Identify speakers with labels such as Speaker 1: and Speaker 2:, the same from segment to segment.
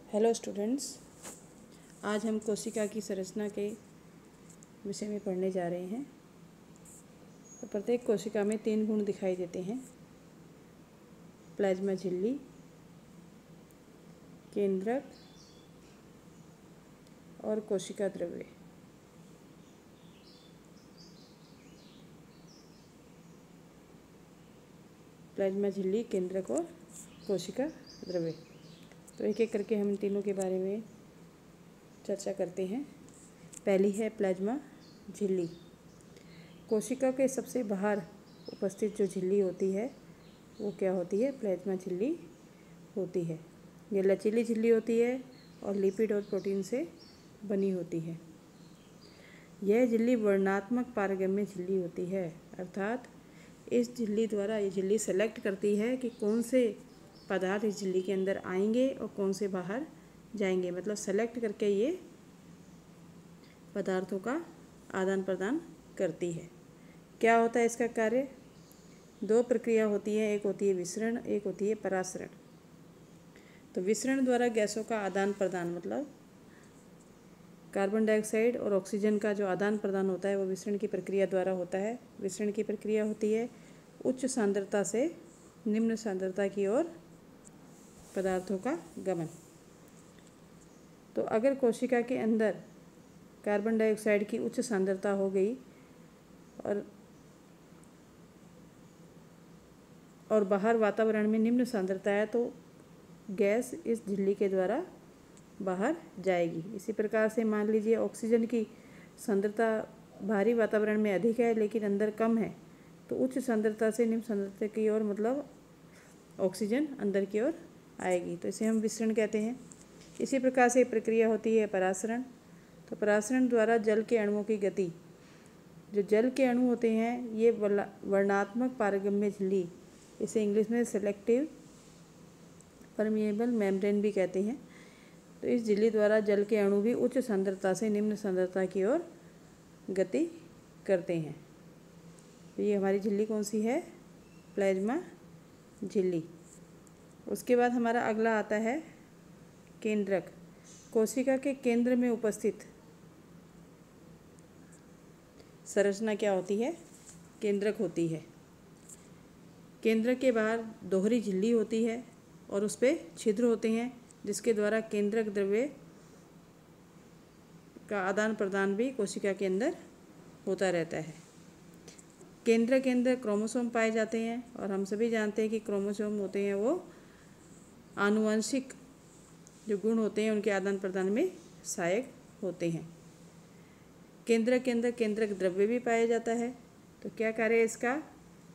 Speaker 1: Hello students, आज हम कोशिका की संरचना के विषय में पढ़ने जा रहे हैं। तो प्रत्येक कोशिका में 3 गुण दिखाई देते हैं: प्लाज्मा झिल्ली, केंद्रक और कोशिका द्रव्य। प्लाज्मा झिल्ली, केंद्रक और कोशिका द्रव्य। तो एक एक करके हम तीनों के बारे में चर्चा करते हैं। पहली है प्लाज्मा झिल्ली। कोशिका के सबसे बाहर उपस्थित जो झिल्ली होती है वो क्या होती है? प्लाज्मा झिल्ली होती है। ये लचीली झिल्ली होती है और लिपिड और प्रोटीन से बनी होती है। यह झिल्ली वर्णनात्मक पारगम्य झिल्ली होती है, अर्थात इस झिल्ली द्वारा ये झिल्ली सेलेक्ट करती है कि कौन से पदार्थ इस झिल्ली के अंदर आएंगे और कौन से बाहर जाएंगे। मतलब सेलेक्ट करके ये पदार्थों का आदान प्रदान करती है। क्या होता है इसका कार्य? 2 प्रक्रिया होती है, एक होती है विसरण, एक होती है परासरण। तो विसरण द्वारा गैसों का आदान प्रदान, मतलब कार्बन डाइऑक्साइड और ऑक्सीजन का जो आदान प्रदान होता है वो विसरण की प्रक्रिया द्वारा होता है। विसरण की प्रक्रिया होती है उच्च सांद्रता से निम्न सांद्रता की ओर पदार्थों का गमन। तो अगर कोशिका के अंदर कार्बन डाइऑक्साइड की उच्च सांद्रता हो गई और बाहर वातावरण में निम्न सांद्रता है तो गैस इस झिल्ली के द्वारा बाहर जाएगी। इसी प्रकार से मान लीजिए ऑक्सीजन की सांद्रता बाहरी वातावरण में अधिक है लेकिन अंदर कम है, तो उच्च सांद्रता से निम्न सांद्रता की ओर मतलब ऑक्सीजन अंदर की ओर आएगी, तो इसे हम विसरण कहते हैं। इसी प्रकार से प्रक्रिया होती है परासरण। तो परासरण द्वारा जल के अणुओं की गति, जो जल के अणु होते हैं ये वर्णनात्मक पारगम्य झिल्ली, इसे इंग्लिश में सेलेक्टिव परमिएबल मेम्ब्रेन भी कहते हैं। तो इस झिल्ली द्वारा जल के अणु भी उच्च सांद्रता से निम्न सांद्रता की ओर गति करते हैं। तो ये हमारी झिल्ली कौन सी है? प्लाज्मा झिल्ली। उसके बाद हमारा अगला आता है केंद्रक। कोशिका के केंद्र में उपस्थित संरचना क्या होती है? केंद्रक होती है। केंद्रक के बाहर दोहरी झिल्ली होती है और उस पर छिद्र होते हैं जिसके द्वारा केंद्रक द्रव्य का आदान प्रदान भी कोशिका के अंदर होता रहता है। केंद्र के अंदर क्रोमोसोम पाए जाते हैं और हम सभी जानते हैं कि क्रोमोसोम होते हैं वो आनुवंशिक जो गुण होते हैं उनके आदान प्रदान में सहायक होते हैं। केंद्र के अंदर केंद्रक द्रव्य भी पाया जाता है। तो क्या कार्य है इसका?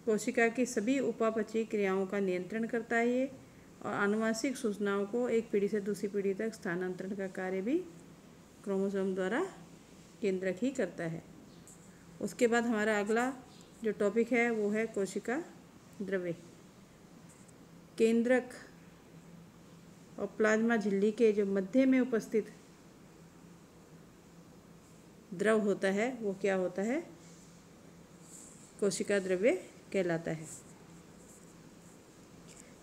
Speaker 1: कोशिका की सभी उपापचयी क्रियाओं का नियंत्रण करता है ये, और आनुवंशिक सूचनाओं को एक पीढ़ी से दूसरी पीढ़ी तक स्थानांतरण का कार्य भी क्रोमोसोम द्वारा केंद्रक ही करता है। उसके बाद हमारा अगला जो टॉपिक है वो है कोशिका द्रव्य। केंद्रक और प्लाज्मा झिल्ली के जो मध्य में उपस्थित द्रव होता है वो क्या होता है? कोशिका द्रव्य कहलाता है।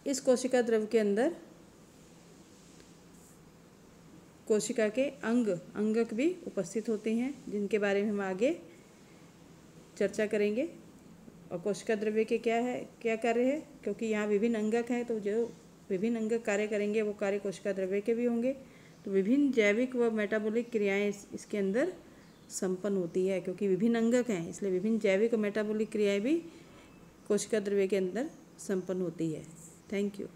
Speaker 1: इस कोशिका द्रव्य के अंदर कोशिका के अंगक भी उपस्थित होते हैं जिनके बारे में हम आगे चर्चा करेंगे। और कोशिका द्रव्य के क्या कार्य है? क्योंकि यहाँ विभिन्न अंगक हैं तो जो विभिन्न अंगक कार्य करेंगे वो कार्य कोशिका द्रव्य के भी होंगे। तो विभिन्न जैविक व मेटाबॉलिक क्रियाएं इसके अंदर संपन्न होती है। क्योंकि विभिन्न अंगक हैं इसलिए विभिन्न जैविक और मेटाबॉलिक क्रियाएं भी कोशिका द्रव्य के अंदर संपन्न होती है। Thank you.